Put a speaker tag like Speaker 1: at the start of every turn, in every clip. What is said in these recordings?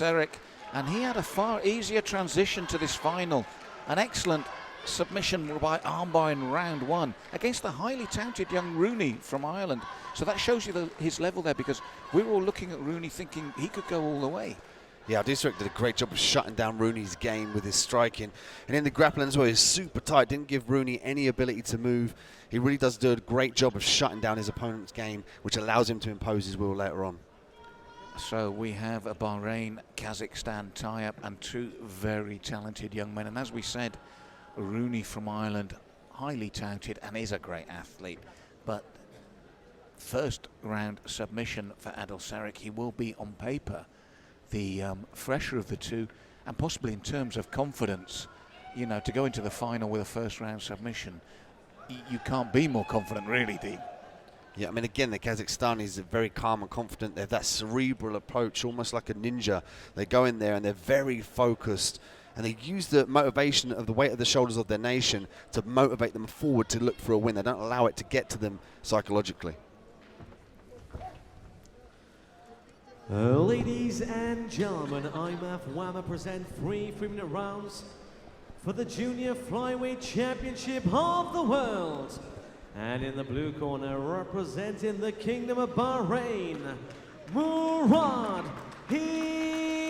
Speaker 1: Adilseric, and he had a far easier transition to this final. An excellent submission by armbar in round one against the highly touted young Rooney from Ireland. So that shows you his level there, because we were all looking at Rooney thinking he could go all the way.
Speaker 2: Yeah, Adilseric did a great job of shutting down Rooney's game with his striking. And in the grappling as well, he's super tight, didn't give Rooney any ability to move. He really does do a great job of shutting down his opponent's game, which allows him to impose his will later on.
Speaker 1: So we have a Bahrain-Kazakhstan tie-up and two very talented young men. And as we said, Rooney from Ireland, highly touted and is a great athlete. But first round submission for Adilseric, he will be on paper the fresher of the two, and possibly in terms of confidence, you know, to go into the final with a first round submission, you can't be more confident, really, Dean.
Speaker 2: Yeah, I mean, again, the Kazakhstanis are very calm and confident. They have that cerebral approach, almost like a ninja. They go in there and they're very focused, and they use the motivation of the weight of the shoulders of their nation to motivate them forward to look for a win. They don't allow it to get to them psychologically.
Speaker 3: Ladies and gentlemen, IMAF WAMA present 3 3-minute rounds for the Junior Flyweight Championship of the World. And in the blue corner, representing the Kingdom of Bahrain, Murad Ибрагимов.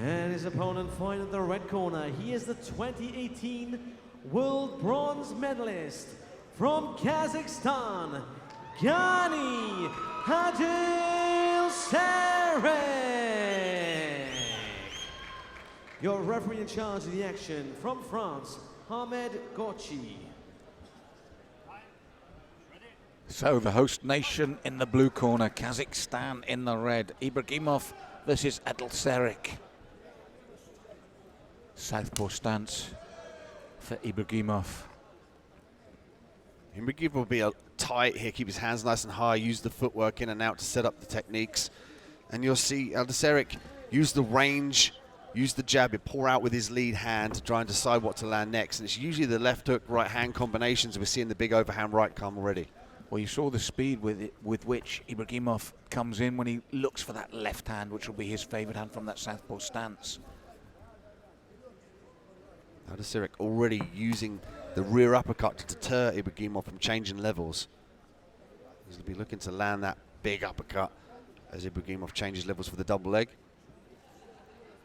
Speaker 3: And his opponent fighting in the red corner, he is the 2018 World Bronze Medalist from Kazakhstan, Gani Adilserik. Your referee in charge of the action from France, Ahmed Gochi.
Speaker 1: So the host nation in the blue corner, Kazakhstan in the red. Ибрагимов versus Adilseric. Southpaw stance for Ибрагимов.
Speaker 2: Ибрагимov will be tight here, keep his hands nice and high, use the footwork in and out to set up the techniques. And you'll see Adilseric use the range, use the jab, he'll pour out with his lead hand to try and decide what to land next. And it's usually the left hook, right hand combinations. We're seeing the big overhand right come already.
Speaker 1: Well, you saw the speed with which Ибрагимов comes in when he looks for that left hand, which will be his favorite hand from that southpaw stance.
Speaker 2: Adilseric already using the rear uppercut to deter Ибрагимов from changing levels. He's going to be looking to land that big uppercut as Ибрагимов changes levels for the double leg.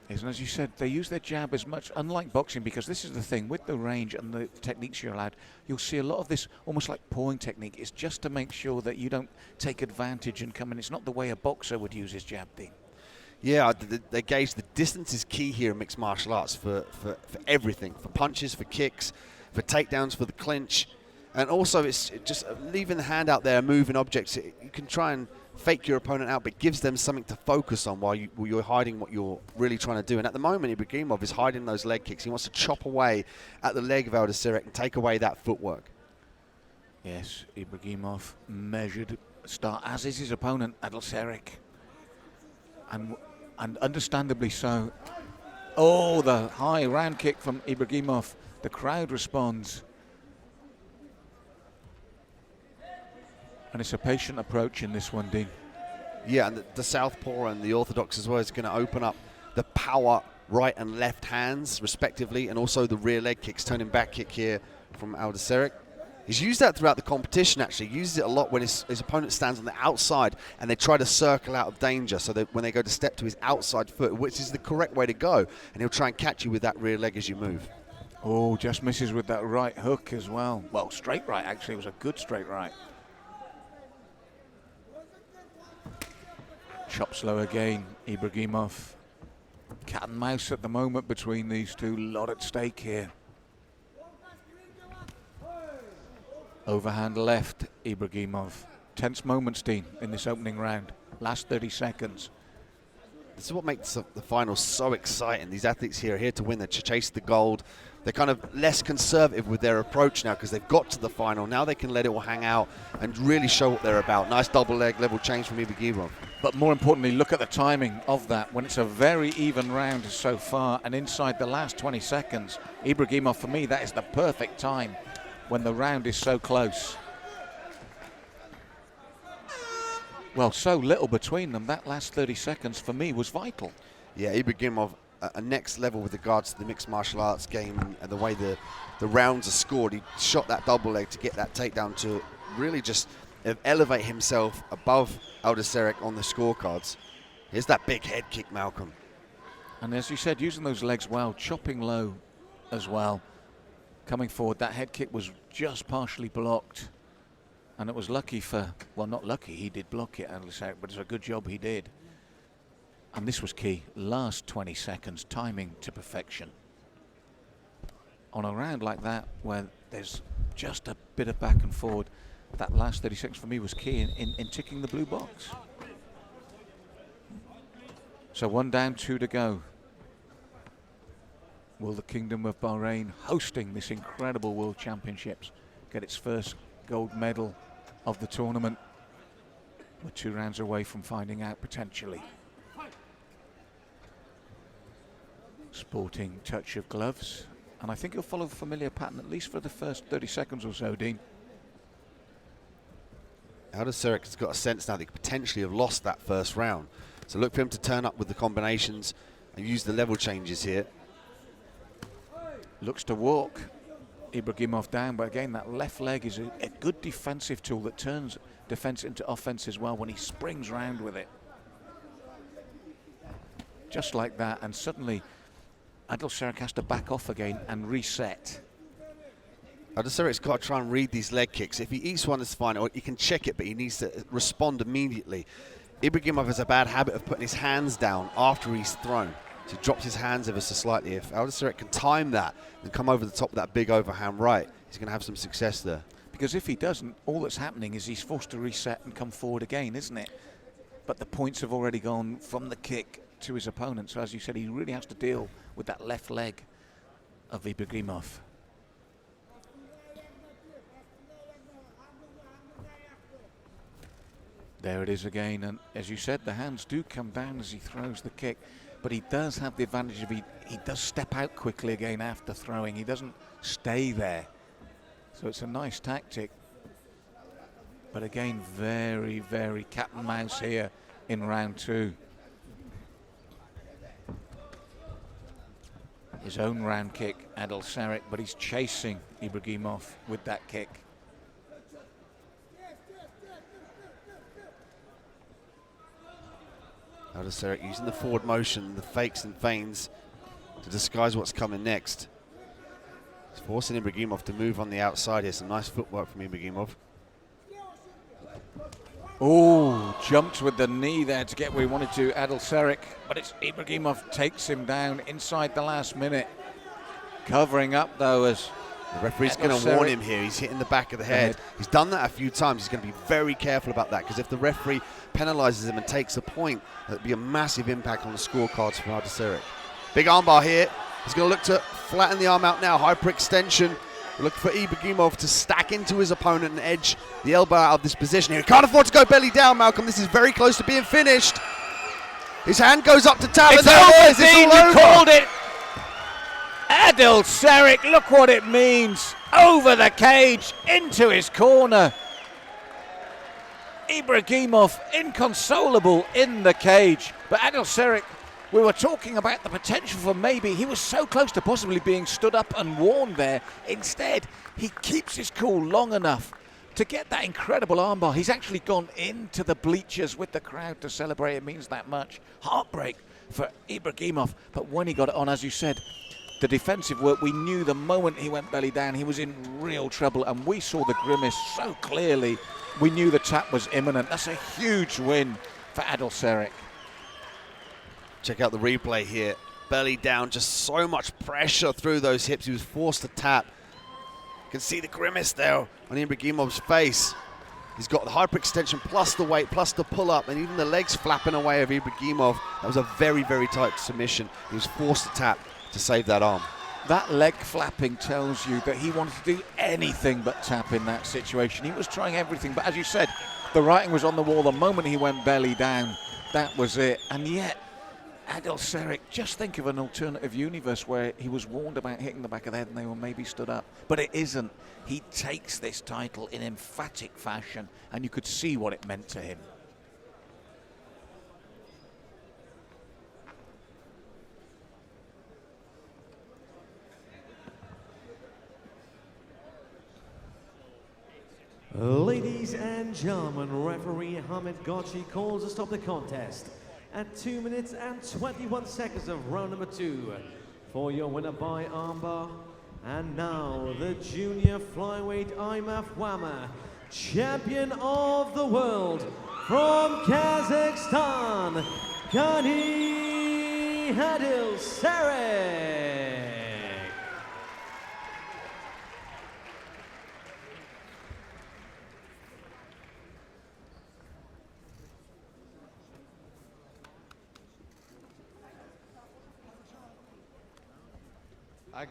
Speaker 1: Yes, and as you said, they use their jab as much, unlike boxing, because this is the thing, with the range and the techniques you're allowed, you'll see a lot of this almost like pawing technique. It's just to make sure that you don't take advantage and come in. It's not the way a boxer would use his jab thing.
Speaker 2: Yeah, they gauge the distance is key here in mixed martial arts for everything, for punches, for kicks, for takedowns, for the clinch. And also it's just leaving the hand out there, moving objects. You can try and fake your opponent out, but it gives them something to focus on while you're hiding what you're really trying to do. And at the moment, Ибрагимов is hiding those leg kicks. He wants to chop away at the leg of Adilseric and take away that footwork.
Speaker 1: Yes, Ибрагимов measured start, as is his opponent, Adilseric. And understandably so. Oh, the high round kick from Ибрагимов. The crowd responds. And it's a patient approach in this one, Dean.
Speaker 2: Yeah, and the southpaw and the orthodox as well is going to open up the power right and left hands, respectively, and also the rear leg kicks, turning back kick here from Adilseric. He's used that throughout the competition, actually. He uses it a lot when his opponent stands on the outside and they try to circle out of danger, so that when they go to step to his outside foot, which is the correct way to go, and he'll try and catch you with that rear leg as you move.
Speaker 1: Oh, just misses with that right hook as well. Well, straight right, actually. It was a good straight right. Chop slow again, Ибрагимов. Cat and mouse at the moment between these two. A lot at stake here. Overhand left, Ибрагимов. Tense moments, Dean, in this opening round. Last 30 seconds.
Speaker 2: This is what makes the final so exciting. These athletes here are here to win, to chase the gold. They're kind of less conservative with their approach now because they've got to the final. Now they can let it all hang out and really show what they're about. Nice double leg level change from Ибрагимов.
Speaker 1: But more importantly, look at the timing of that. When it's a very even round so far and inside the last 20 seconds, Ибрагимов, for me, that is the perfect time when the round is so close. Well, so little between them. That last 30 seconds for me was vital.
Speaker 2: Yeah, Ibragimov a next level with regards to the mixed martial arts game and the way the rounds are scored. He shot that double leg to get that takedown to really just elevate himself above Adilseric on the scorecards. Here's that big head kick, Malcolm.
Speaker 1: And as you said, using those legs well, chopping low as well. Coming forward, that head kick was just partially blocked. And it was lucky for, well, not lucky, he did block it, Adilseric, but it's a good job he did. And this was key. Last 20 seconds, timing to perfection. On a round like that, where there's just a bit of back and forward, that last 30 seconds for me was key in ticking the blue box. So 1 down, 2 to go. Will the Kingdom of Bahrain, hosting this incredible World Championships, get its first gold medal of the tournament? We're 2 rounds away from finding out potentially. Sporting touch of gloves, and I think he'll follow the familiar pattern at least for the first 30 seconds or so, Dean.
Speaker 2: Adilseric has got a sense now that he could potentially have lost that first round. So look for him to turn up with the combinations and use the level changes here.
Speaker 1: Looks to walk Ibragimov down, but again, that left leg is a good defensive tool that turns defense into offense as well when he springs round with it. Just like that, and suddenly Adilseric has to back off again and reset.
Speaker 2: Adilseric's got to try and read these leg kicks. If he eats one, it's fine, or he can check it, but he needs to respond immediately. Ibragimov has a bad habit of putting his hands down after he's thrown. So he drops his hands ever so slightly. If Adilseric can time that and come over the top of that big overhand right, he's going to have some success there.
Speaker 1: Because if he doesn't, all that's happening is he's forced to reset and come forward again, isn't it? But the points have already gone from the kick to his opponent. So as you said, he really has to deal with that left leg of Ibragimov. There it is again, and as you said, the hands do come down as he throws the kick, but he does have the advantage of he does step out quickly again after throwing. He doesn't stay there. So it's a nice tactic. But again, very, very cat and mouse here in round 2. His own round kick, Adilseric, but he's chasing Ibragimov with that kick.
Speaker 2: Adilseric using the forward motion, the fakes and feigns to disguise what's coming next. He's forcing Ibragimov to move on the outside here. Some nice footwork from Ibragimov.
Speaker 1: Oh, jumped with the knee there to get where he wanted to, Adilseric, but it's Ibragimov takes him down inside the last minute. Covering up though as
Speaker 2: the referee's going to warn him here. He's hitting the back of the head. He's done that a few times. He's going to be very careful about that, because if the referee penalises him and takes a point, that'd be a massive impact on the scorecards for Adilseric. Big armbar here. He's going to look to flatten the arm out now. Hyper-extension. Looking for Ibragimov to stack into his opponent and edge the elbow out of this position here. He can't afford to go belly down, Malcolm. This is very close to being finished. His hand goes up to tap.
Speaker 1: It's over, Dean. You called it. Adilseric, look what it means. Over the cage, into his corner. Ibragimov inconsolable in the cage. But Adilseric, we were talking about the potential for maybe, he was so close to possibly being stood up and warned there. Instead, he keeps his cool long enough to get that incredible armbar. He's actually gone into the bleachers with the crowd to celebrate. It means that much. Heartbreak for Ibragimov. But when he got it on, as you said, the defensive work, we knew the moment he went belly down, he was in real trouble, and we saw the grimace so clearly. We knew the tap was imminent. That's a huge win for Adilseric.
Speaker 2: Check out the replay here. Belly down, just so much pressure through those hips. He was forced to tap. You can see the grimace there on Ibragimov's face. He's got the hyperextension plus the weight, plus the pull-up, and even the legs flapping away of Ibragimov. That was a very, very tight submission. He was forced to tap to save that arm.
Speaker 1: That leg flapping tells you that he wanted to do anything but tap in that situation. He was trying everything, but as you said, the writing was on the wall. The moment he went belly down, that was it. And yet, Adilseric, just think of an alternative universe where he was warned about hitting the back of the head and they were maybe stood up. But it isn't. He takes this title in emphatic fashion, and you could see what it meant to him.
Speaker 3: Ladies and gentlemen, referee Hamid Gachi calls to stop the contest at 2 minutes and 21 seconds of round number 2 for your winner by armbar. And now the junior flyweight IMAF WAMA champion of the world from Kazakhstan, Gani Adilserik.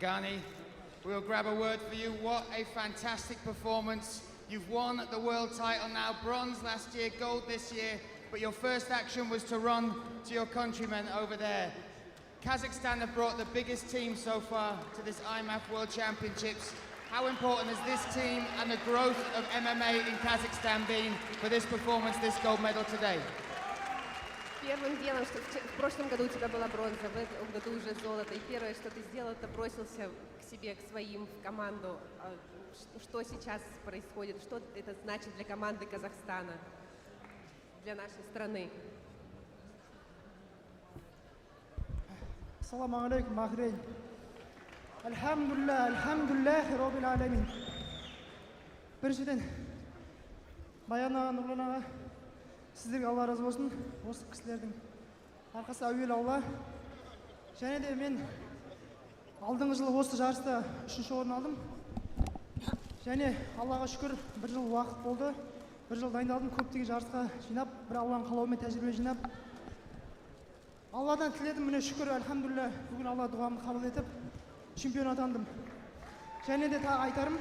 Speaker 4: Gani, we'll grab a word for you. What a fantastic performance. You've won the world title now, bronze last year, gold this year, but your first action was to run to your countrymen over there. Kazakhstan have brought the biggest team so far to this IMAF World Championships. How important has this team and the growth of MMA in Kazakhstan been for this performance, this gold medal today?
Speaker 5: Первым делом, что в прошлом году у тебя была бронза, в этом году уже золото. И первое, что ты сделал, это бросился к себе, к своим, в команду. Что сейчас происходит? Что это значит для команды Казахстана, для нашей страны?
Speaker 6: Ассаламу алейкум, Бахрейн. Альхамдулиллах, роббил аламин. Біріншіден, Баян аға, Нұрлан аға, сіздерге Алла разы болсын. Осы кісілердің арқасы әуелі Алла. Және де мен алдыңғы жылы осы жарыста 3-ші орын алдым. Және Аллаға шүкір, бір жыл уақыт болды. Бір жыл дайындалдым, көптеген жарысқа жинап, бір Алланың қалауымен тәжірибе жинап. Алладан тіледім, міне шүкір, альхамдулилля, бүгін Алла дұғамды қабыл етіп, чемпион атандым. Және де тағы айтарым,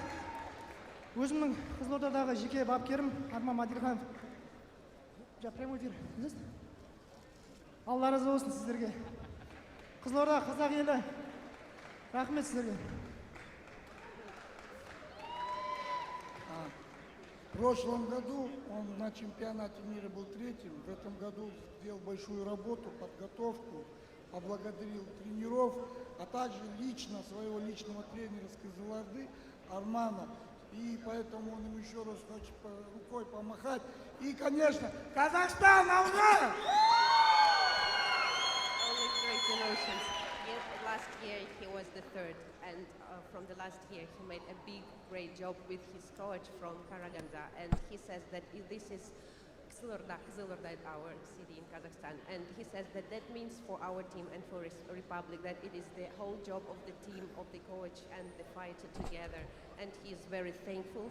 Speaker 6: өзімнің Қызылордадағы жеке бапкерім Арман Мадилханов. Прямой эфир. Алла разы болсын сіздерге. Қызылорда, қазақ елі. Рахмет сіздерге.
Speaker 7: В прошлом году он на чемпионате мира был третьим. В этом году сделал большую работу, подготовку, поблагодарил тренеров, а также лично своего личного тренера с Кызылорды Армана. И поэтому он ему еще раз хочет рукой помахать. И, конечно, Казахстан, ура!
Speaker 5: Only great emotions. Last year he was the third, and from the last year he made a big, great job with his coach from Karaganda. And he says that this is Kızılorda, our city in Kazakhstan. And he says that that means for our team and for Republic that it is the whole job of the team, of the coach and the fighter together. And he is very thankful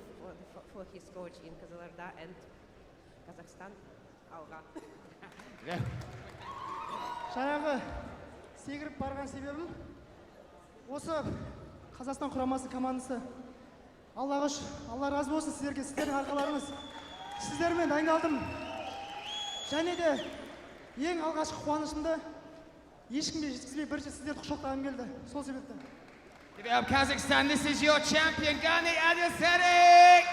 Speaker 5: for his coach in Kızılorda and Kazakhstan. Алға.
Speaker 6: Жаңағы секіріп барған себебім осы Қазақстан құрамасы командасы. Алла разы болсын сіздерге, сіздердің арқаларыңыз. Сіздермен дайындалдым. Және де ең алғашқы қуанышымды ешкімге жеткізбей бірінші сіздерді құшақтағым келді. Сол себепті.
Speaker 4: Give it up, Kazakhstan. This is your champion, Gani Adilserik.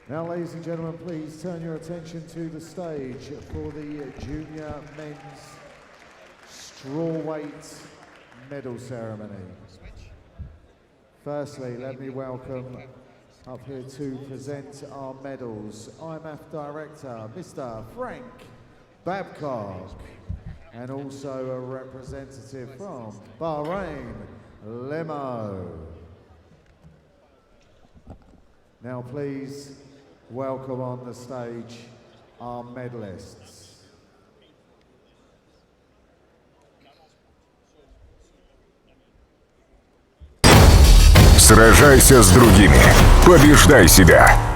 Speaker 8: Now, ladies and gentlemen, please turn your attention to the stage for the junior men's strawweight medal ceremony. Firstly, let me welcome up here to present our medals IMAF Director, Mr. Frank Babcock, and also a representative from Bahrain, Lemo. Now, please welcome on the stage our medalists.
Speaker 9: Сражайся с другими. Побеждай себя.